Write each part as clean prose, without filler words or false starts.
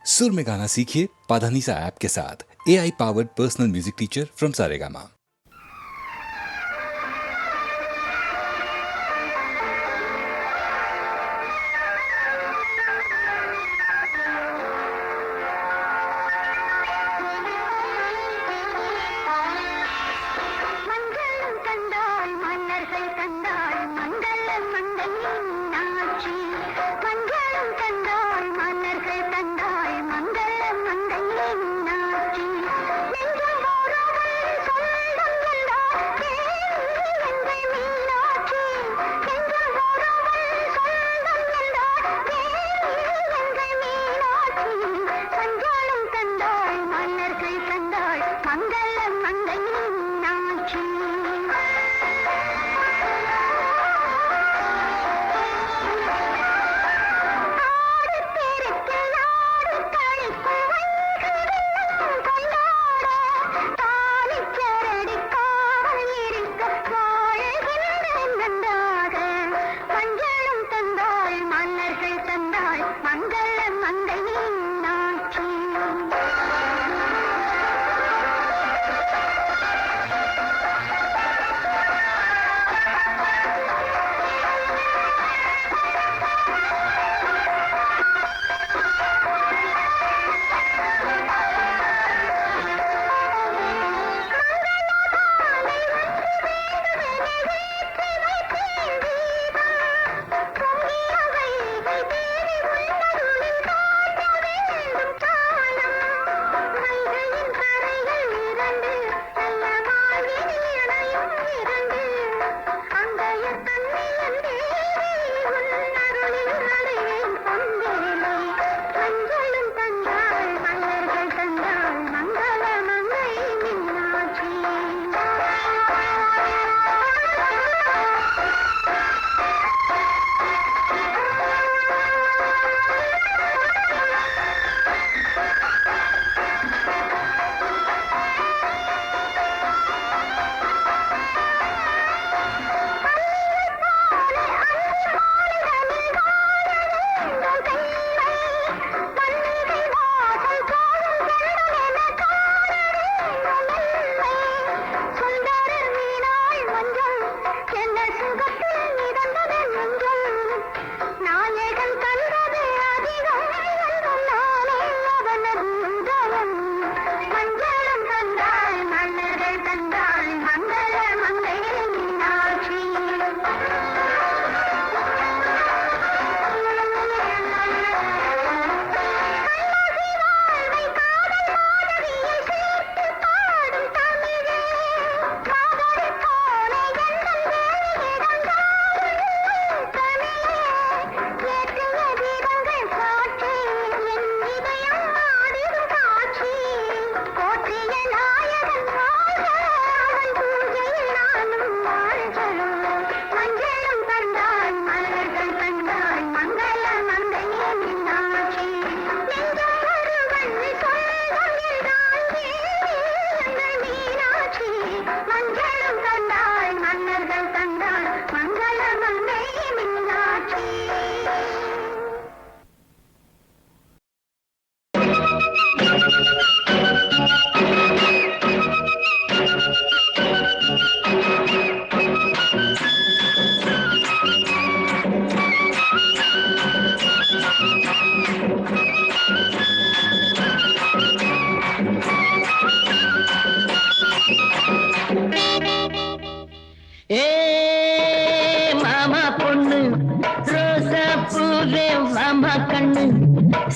सुर में गाना सीखिए पाधानीसा ऐप के साथ। AI powered personal music teacher from Saregama.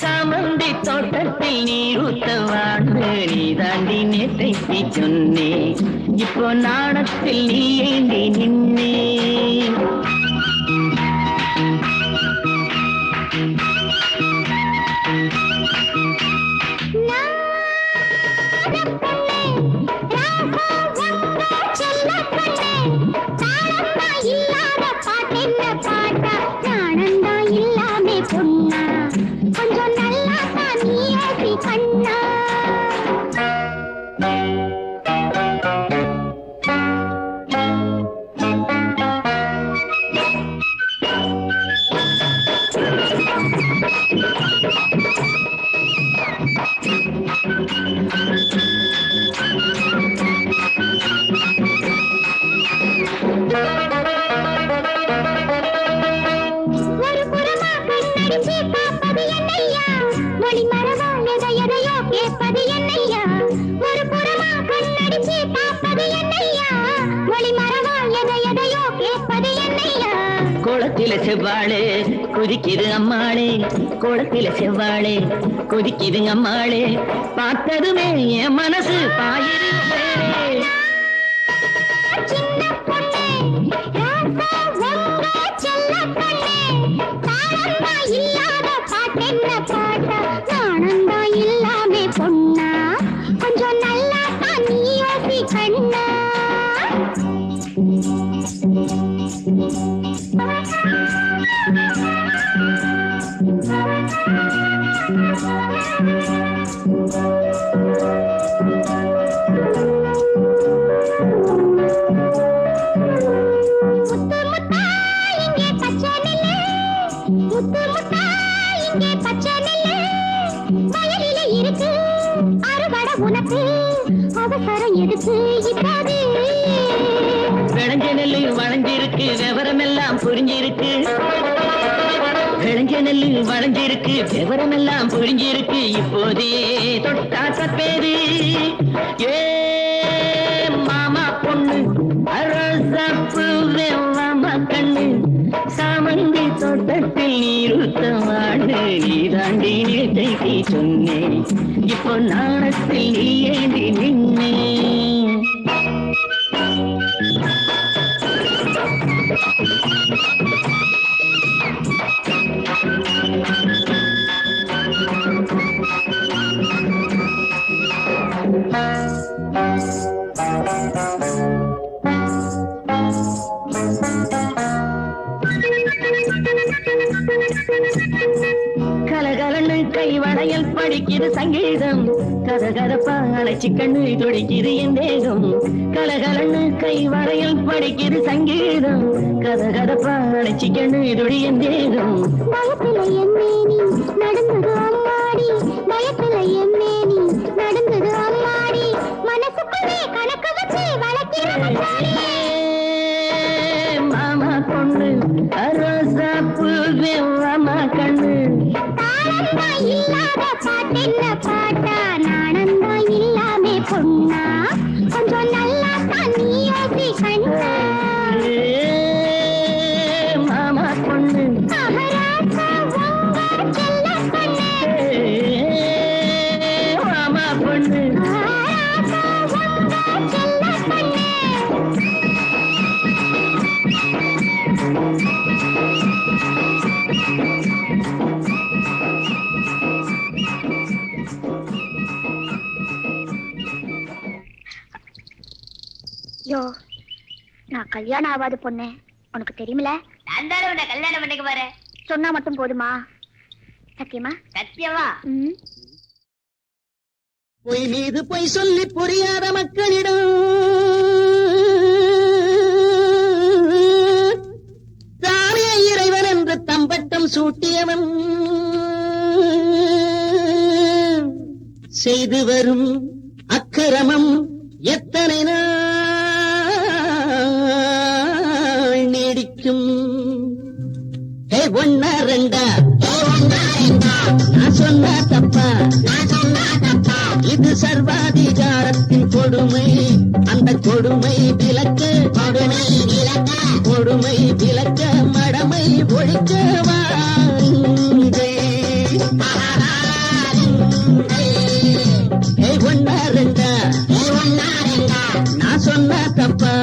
சாமந்தி தோட்டத்தில் நீரூத்தவான்னு நீ தாண்டி நேற்றைக்கு சொன்னே, இப்போ நாணத்தில் நீ ஏண்டி நின்னே. மொழி மரபா எதையோ கேட்பது என்னையா ஒரு புறமா கண்ணடிச்சு பார்ப்பது என்னையா மொழி மரபா எதையோ கேட்பது என்னையா குளத்தில செவ்வாழே குதிக்குது அம்மாளே குளத்தில செவ்வாழே குதிக்குது அம்மாளே பார்த்ததுமே என் மனசு பாயிருந்தே சின்ன பொண்ணே ராசா உங்க செல்ல பொண்ணே தாளந்தா இல்லாத பாட்டென்ன பாட்டா நாணந்தா இல்லாமே பொண்ணா கொஞ்சம் நல்லா தான் நீ யோசி கண்ணா அவசரம் எதுக்கு இப்போது விளைஞ்ச நெல்லு வளைஞ்சிருக்கு விவரமெல்லாம் புரிஞ்சிருக்கு விளைஞ்ச நெல்லு வளைஞ்சிருக்கு விவரமெல்லாம் புரிஞ்சிருக்கு இப்போதே தொட்டா தப்பேது ஏ மாமா பொண்ணு அரசப்பு மாமா கண்ணு சாமந்தி தோட்டத்தில் நீருத்தவாடு நீ தாண்டி நேற்றைக்கு சொன்னேன் இப்போ நாணத்தில் நீ ஏந்தி நின்னே கலகலன்னு கை வளையல் படிக்குது சங்கீதம் கதகதப்பா அழைச்சி கண்ணு துடிக்குது என் தேகம் கலகலன்னு கை வளையல் படிக்குது சங்கீதம் கதகதப்பா அழைச்சி கண்ணு துடி என் தேகம் பயத்துல எம்மேனி நடந்தது அம்மாடி பயத்துல எம்மேனி நடந்தது அம்மாடி மனசுக்குள்ளே கணக்கு வச்சு வளர்க்கிற மாமா பொண்ணு ரோசாப்பூ மாமா கண்ணு தாளந்தா இல்லாத பாட்டென்ன பாட்டா நாணந்தா இல்லாமே பொண்ணா கொஞ்சம் நல்லா தான் நீ யோசி கண்ணா மாமா பொண்ணு மகாராஜா உங்க செல்ல பொண்ணே மாமா பொண்ணு மகாராஜா உங்க செல்ல பொண்ணே யோ நான் கல்யாணம் ஆகாத பொண்ணு உனக்கு தெரியுமில நான் தானே உன்னை கல்யாணம் பண்ணிக்க போறேன். சொன்னா மட்டும் போதுமா சத்தியமா சத்தியமா? பொய் மீது பொய் சொல்லி புரியாத மக்களிடம் தானே இறைவன் என்று தம்பட்டம் சூட்டியவன் செய்து வரும் அக்கிரமம் எத்தனை நாள் நீடிக்கும் ஒன்னா ரெண்டா நான் சொன்னா தப்பா இது சர்வாதிகாரத்தின் கொடுமை அந்த கொடுமை விலக்க கொடுமை விலக்க மடமை ஒழிக்க ஒன்னா ரெண்டா நான் சொன்னா தப்பா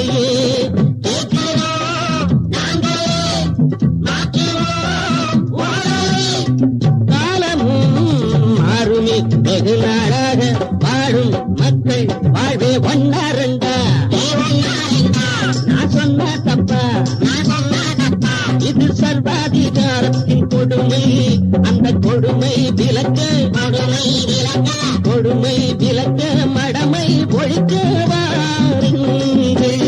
இல்லையே கேட்கிறோம் நாங்களே மாற்றுவோம் ஓடலை. காலமும் மாறுமே வெகு நாளாக வாழும் மக்கள் வாழ்வே ஒன்னா ரெண்டா. நான் சொன்ன தப்பா இது சர்வாதிகாரத்தின் கொடுமை. அந்த கொடுமை விலக்க கொடுமை விலக்க மடமை ஒழிக்க வாருங்கள்.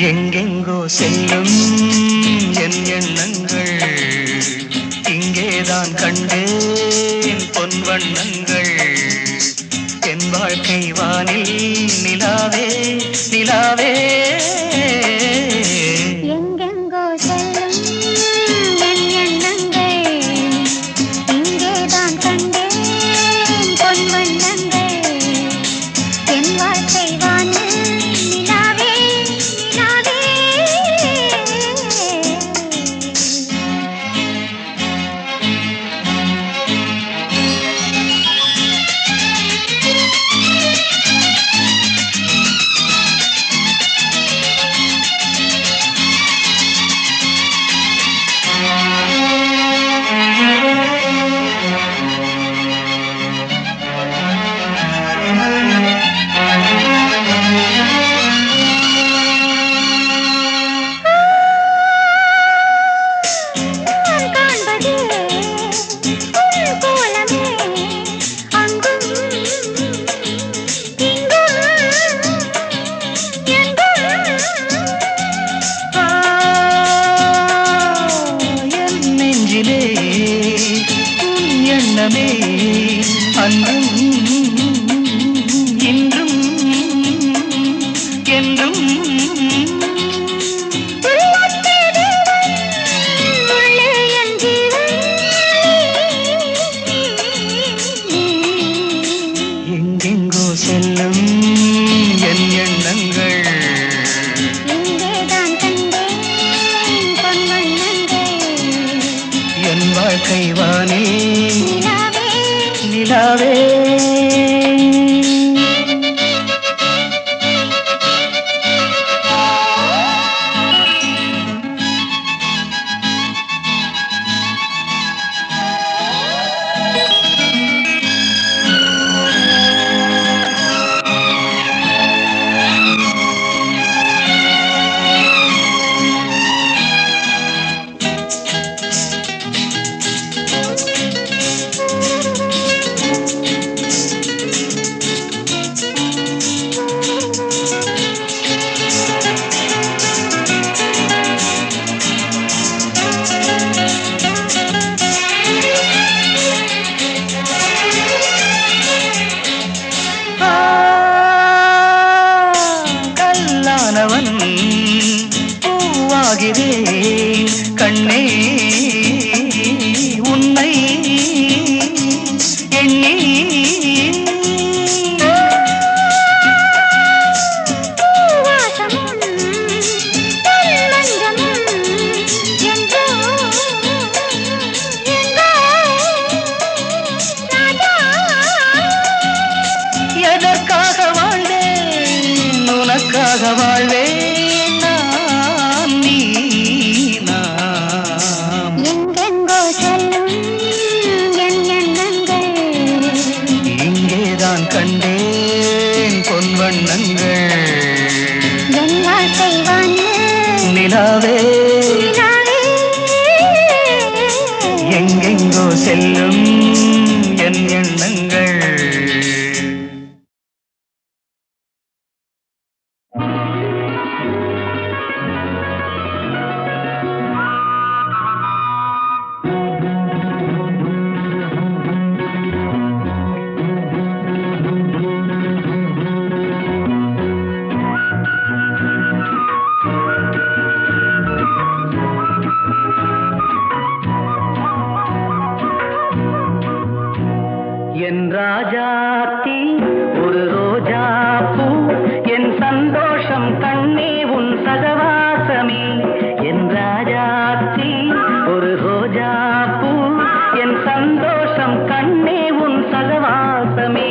எங்கெங்கோ செல்லும் என் எண்ணங்கள் இங்கேதான் கண்டேன் பொன் வண்ணங்கள். என் வாழ்க்கை வானில் நிலாவே நிலாவே. எங்கெங்கோ செல்லும் என் எண்ணங்கள் இங்கேதான் கண்டேன் பொன் வண்ணங்கள். என் வாழ்க்கை வானில் நிலாவே நிலாவே. நான் காண்பது உன் கோலமே அங்கும் இங்கும் எங்கும். என் நெஞ்சிலே உன் எண்ணமே அன்றும் இன்றும் என்றும். உள்ளத்தே தேவன் உள்ளே என் ஜீவன். எங்கெங்கோ செல்லும் என் எண்ணங்கள் இங்கேதான் கண்டேன் பொன் வண்ணங்கள். என் வாழ்க்கை வானே நிலாவே நிலாவே. கல்லானவன் பூவாகிறேன் கண்ணே உன்னை எண்ணி. பூவாசமும் பொன் மஞ்சமும் எங்கோ எங்கோ ராஜா. எதற்காக வாழ்ந்தேன் உனக்காக வாழ்வேன் நான் நீ நாம். எங்கெங்கோ செல்லும் என் எண்ணங்கள் இங்கேதான் கண்டேன் பொன் வண்ணங்கள். என் வாழ்க்கை வானில் நிலாவே நிலாவே. எங்கெங்கோ செல்லும் என் எண்ணங்கள். என் ராஜாத்தி ஒரு ரோஜா பூ என் சந்தோஷம் கண்ணே உன் சகவாசமே என் ராஜாத்தி ஒரு ரோஜா பூ என் சந்தோஷம் கண்ணே உன் சகவாசமே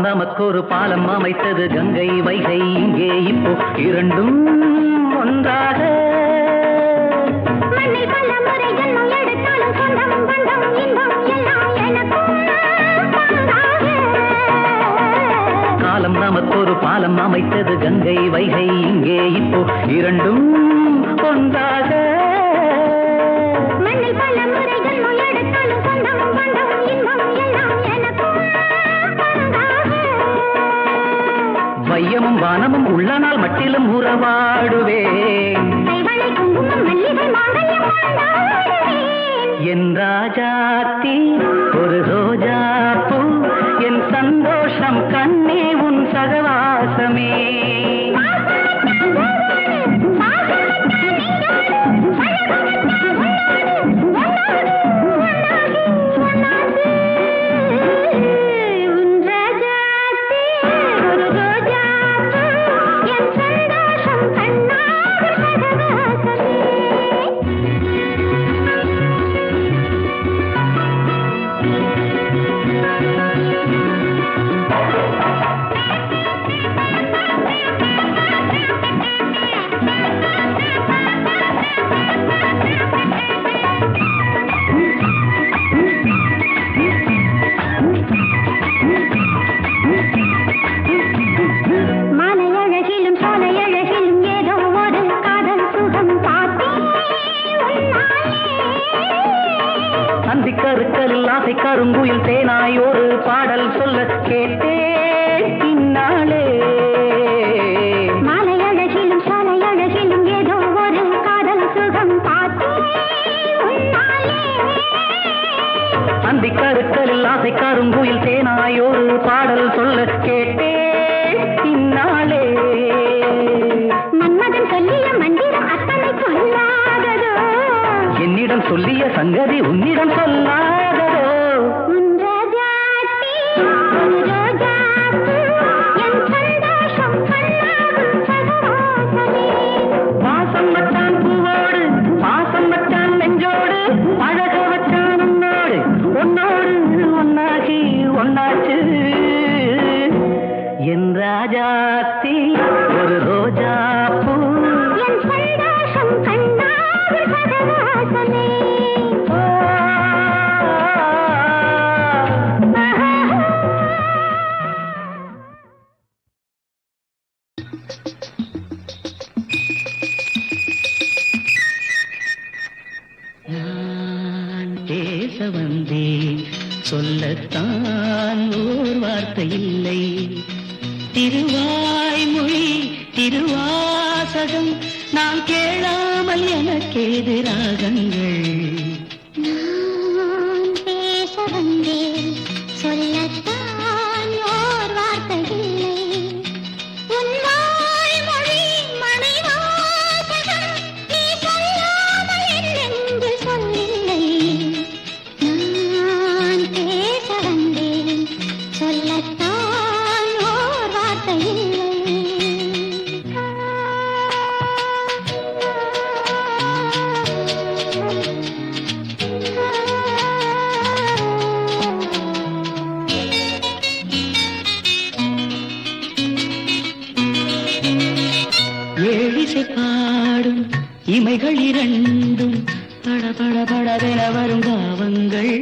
நமக்கொரு பாலம் அமைத்தது கங்கை வைகை இங்கே இப்போ இரண்டும் ஒன்றாக காலம் நமக்கொரு பாலம் அமைத்தது கங்கை வைகை இங்கே இப்போ இரண்டும் ஒன்றாக வையமும் வானமும் உள்ள நாள் மட்டிலும் உறவாடுவேன் என் ராஜாத்தி ஒரு ரோஜா பூ என் சந்தோஷம் கண்ணே உன் சகவாசமே கருங்குயில் தேனாய் ஒரு பாடல் சொல்ல கேட்டேன் இந்நாளே மாலை அழகிலும் சாலை அழகிலும் ஏதோ ஒரு காதல் சுகம் பார்த்தேன் அந்தி கருக்கலில் ஆசை கருங்குயில் தேனாய் ஒரு பாடல் சொல்ல கேட்டேன் இந்நாளே மன்மதன் சொல்லிய மந்திரம் அத்தனை சொல்லாததோ என்னிடம் சொல்லிய சங்கதி உன்னிடம் சொல்லாததோ என் ராஜாத்தி ஒரு ரோஜா பூ என் சந்தோஷம் கண்ணாவில் சகவாசமே நான் பேச வந்தேன் சொல்லத்தான் ஓர் வார்த்தை இல்லை திருவாய்மொழி திருவாசகம் நான் கேளாமல் எனக்கேது ராகங்கள் நான் பேச வந்தேன் சொல்லத்தான் ஓர் வார்த்தை இல்லை உன் வாய்மொழி மணிவாசகம் நீ சொல்லாமல் என்னென்று சொல்லில்லை நான் பேச வந்தேன் சொல்லத்தான் ஓர் வார்த்தை இல்லை ஏழிசை பாடும் இமைகள் இரண்டும் படபட படவென வரும் பாவங்கள்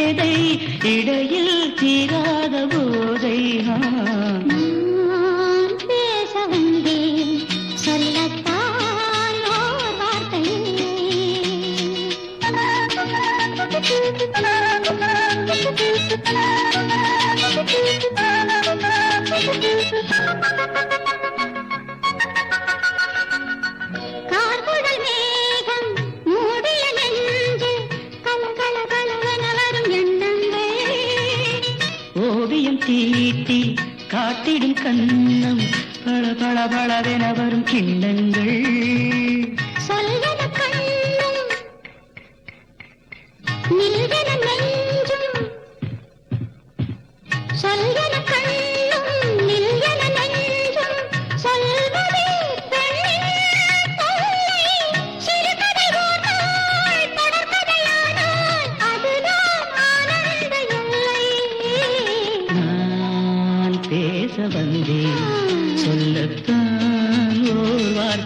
பேதை இடையில் தீராத போதை நான் பேச வந்தேன் சொல்லத்தான் ஓர் வார்த்தை கார்குழல் மேகம் மூடிய நெஞ்சு கலகலகலவென வரும் எண்ணங்கள் ஓவியம் தீட்டி காட்டிடும் கண்ணம் பள பள பளவென வரும் கிண்ணங்கள் சொல்வன கண்ணும் நில்வன நெஞ்சும் சொல்வன கண்ணும் நில்வன நெஞ்சும் சொல்வதே பெண்ணின் தொல்லை சிறுகதை ஓர் நாள் தொடர்கதையானால் அதுதான் ஆனந்த எல்லை நான் பேச வந்தேன் சொல்லத்தான் ஓர் வார்த்தை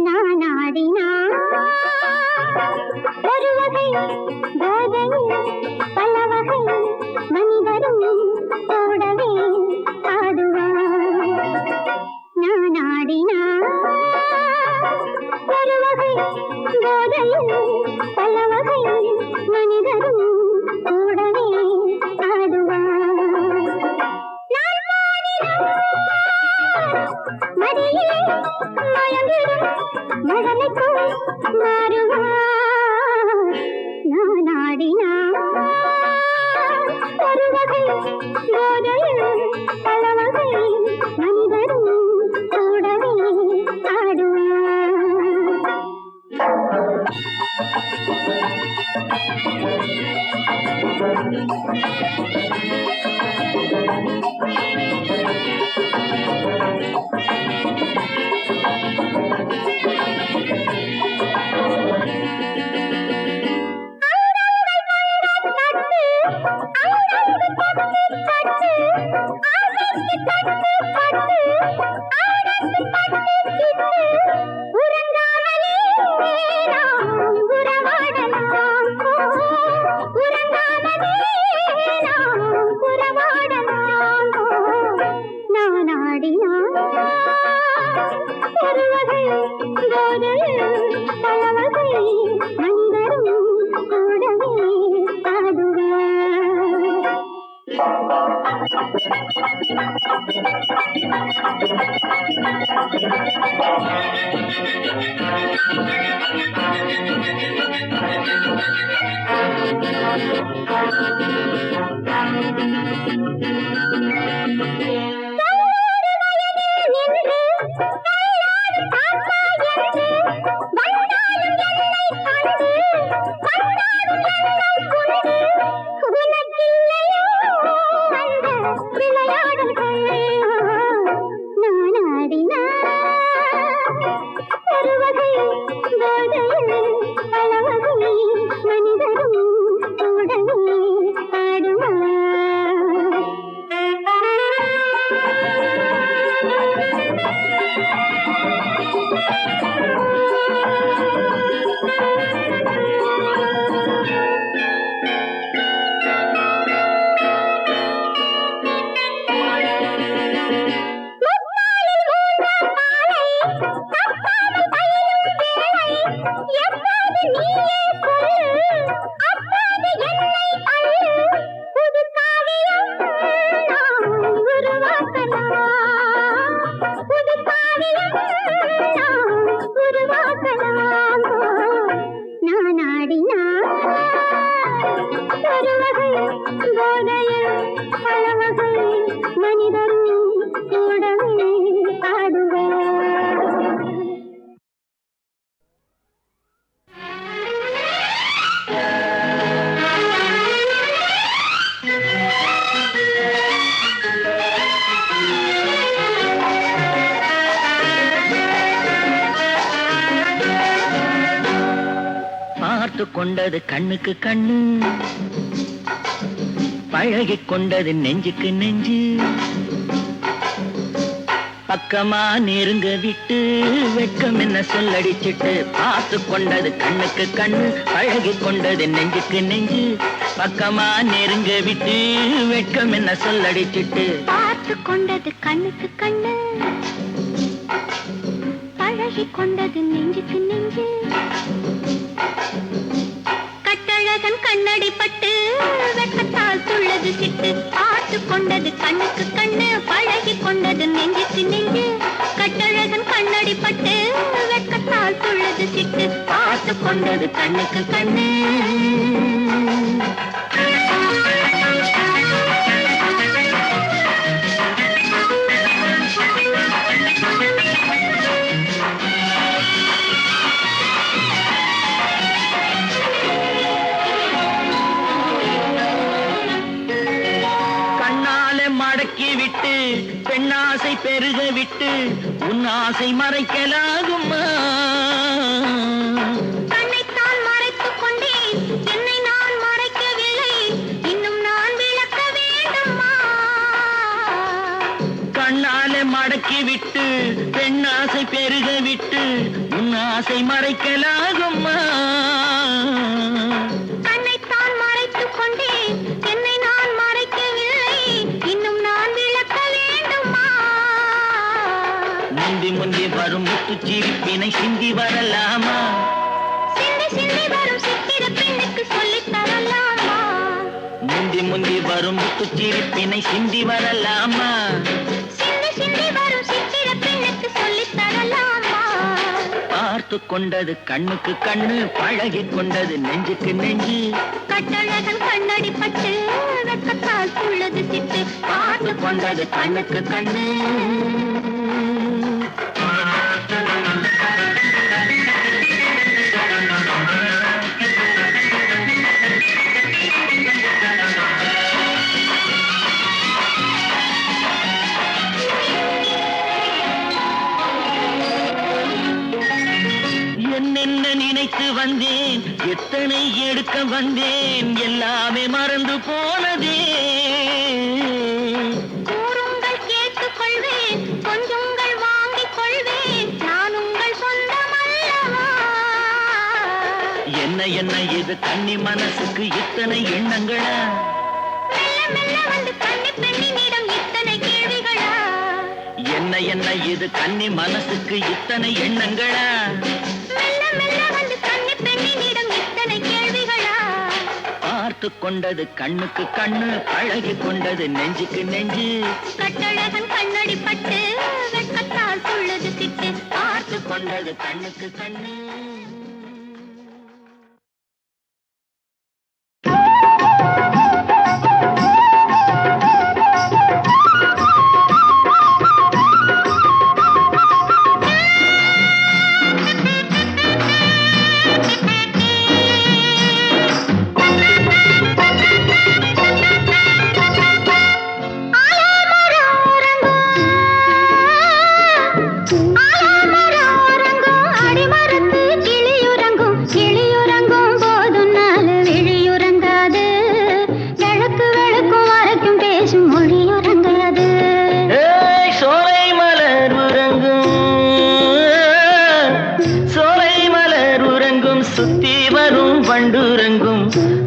நானாடினான் ஒரு வகை போதையில் பல வகை மனிதரும் ஓடவே ஆடுவார். நானாடினான் ஒரு வகை போதையில் பல வகை மனிதரும் ஓடவே ஆடுவார். மடியிலே மயங்கிடும் மகனுக்குள் மாறுவார். நானாடினான் ஒரு வகை போதையில் பல வகை மனிதரும் கூடவே ஆடுவார். கொண்டது கண்ணுக்கு கண்ணு, பழகி கொண்டது நெஞ்சுக்கு நெஞ்சு, பக்கமா நெருங்க விட்டு வெட்கம் என்ன சொல்லடிச்சிட்டு, பார்த்து கொண்டது கண்ணுக்கு கண்ணு, பழகி கொண்டது நெஞ்சுக்கு நெஞ்சு, பக்கமா நெருங்க விட்டு வெட்கம் என்ன சொல்லடிச்சிட்டு, பார்த்து கொண்டது கண்ணுக்கு கண்ணு, பழகி கொண்டது நெஞ்சுக்கு நெஞ்சு, கட்டழகன் கண்ணடி பட்டு வெட்கத்தால் துள்ளது சிட்டு, பார்த்து கொண்டது கண்ணுக்கு கண்ணு, பழகி கொண்டது நெஞ்சுக்கு நெஞ்சு, கட்டழகன் கண்ணடி பட்டு வெட்கத்தால் துள்ளது சிட்டு, பார்த்து கொண்டது கண்ணுக்கு கண்ணு. பெண்ணாசை பெருக விட்டு உன் ஆசை மறைக்கலாகுமா? கண்ணைத்தான் மறைத்துக் கொண்டேன், என்னை நான் மறைக்கவில்லை, இன்னும் நான் விளக்க வேண்டுமா? கண்ணாலே மடக்கி விட்டு பெண்ணாசை பெருக விட்டு உன் ஆசை மறைக்கலாகுமா? கண்ணைத்தான் மறைத்துக் கொண்டேன், என்னை நான் மறைக்கவில்லை, இன்னும் நான் விளக்க வேண்டுமா? முந்தி முந்தி வரும் முத்துச்சிரிப்பினை சிந்தி வரலாமா? சிந்தி சிந்தி வரும் சித்திர பெண்ணுக்கு சொல்லித் தரலாமா? முந்தி முந்தி வரும் முத்துச்சிரிப்பினை சிந்தி வரலாமா? சிந்தி சிந்தி வரும் சித்திர பெண்ணுக்கு சொல்லித் தரலாமா? பார்த்து கொண்டது கண்ணுக்கு கண்ணு, பழகி கொண்டது நெஞ்சுக்கு நெஞ்சு. கட்டழகன் கண்ணடி பட்டு வெட்கத்தால் துள்ளது சிட்டு, பார்த்து கொண்டது கண்ணுக்கு கண்ணு. என்னென்ன நினைத்து வந்தேன், எத்தனை எடுக்க வந்தேன், எல்லாமே மறந்து போனதே. கூறுங்கள் கேட்டுக் கொள்வேன், கொஞ்சங்கள் வாங்கிக் கொள்வேன், நான் உங்கள் சொந்தம் அல்லவா? என்ன என்ன இது கன்னி மனசுக்கு இத்தனை எண்ணங்களா? மெல்ல மெல்ல வந்து கன்னி பெண்ணினிடம் இத்தனை கேள்விகளா? என்ன என்ன இது கன்னி மனசுக்கு இத்தனை எண்ணங்களா? மெல்ல மெல்ல வந்து கன்னி பெண்ணினிடம் இத்தனை கேள்விகளா? பார்த்து கொண்டது கண்ணுக்கு கண்ணு, பழகி கொண்டது நெஞ்சுக்கு நெஞ்சு. கட்டழகன் கண்ணடி பட்டு வெட்கத்தால் துள்ளது சிட்டு, பார்த்து கொண்டது கண்ணுக்கு கண்ணு.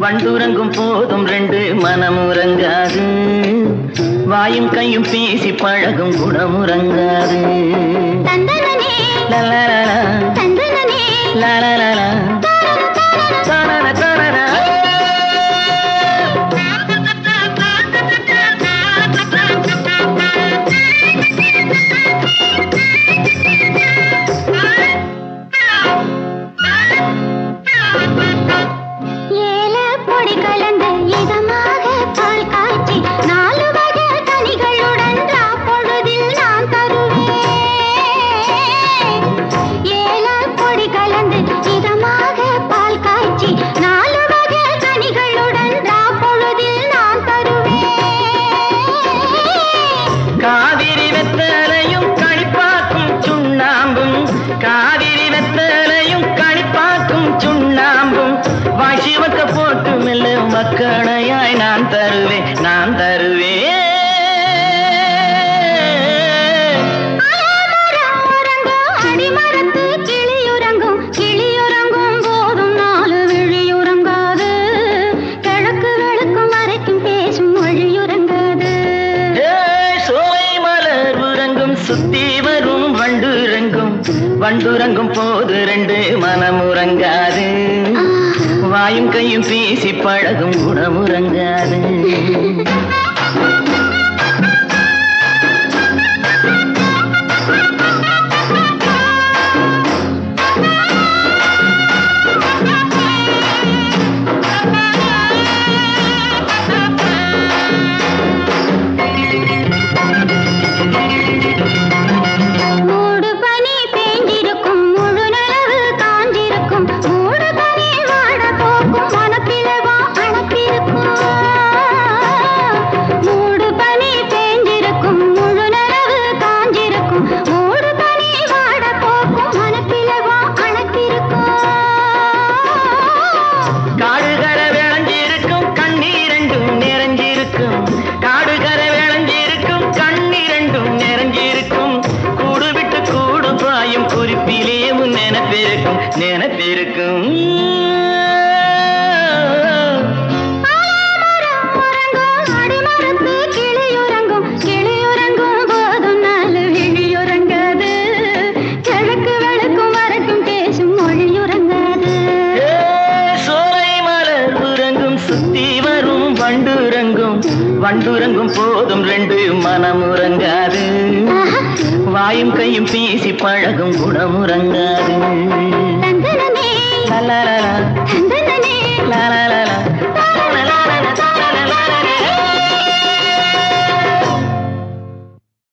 வண்டுறங்கும் போதும் ரெண்டு மனமுறங்காது, வாயும் கையும் பேசி பழகும் குணமுறங்காது. லலலலா, லலலலா, தனன தனன. மக்களையாய் நான் தருவேன், நான் தருவேன். அடிமரத்து கிளியுறங்கும், கிளியுறங்கும் போதும் நாலு விழியுறங்காது, கிழக்கு வெளுக்கும் வரைக்கும் பேசும் மொழியுறங்காது. சோலை மலர் உறங்கும், சுத்தி வரும் வண்டுறங்கும், வண்டுறங்கும் போது ரெண்டு மனமுறங்காது, வாயும் கையும் பேசி பழகும் குணமுறங்காது. வண்டுறங்கும் போதும் ரெண்டு மனமுறங்காது வாயும் கையும் பேசி பழகும் குணமுறங்காது.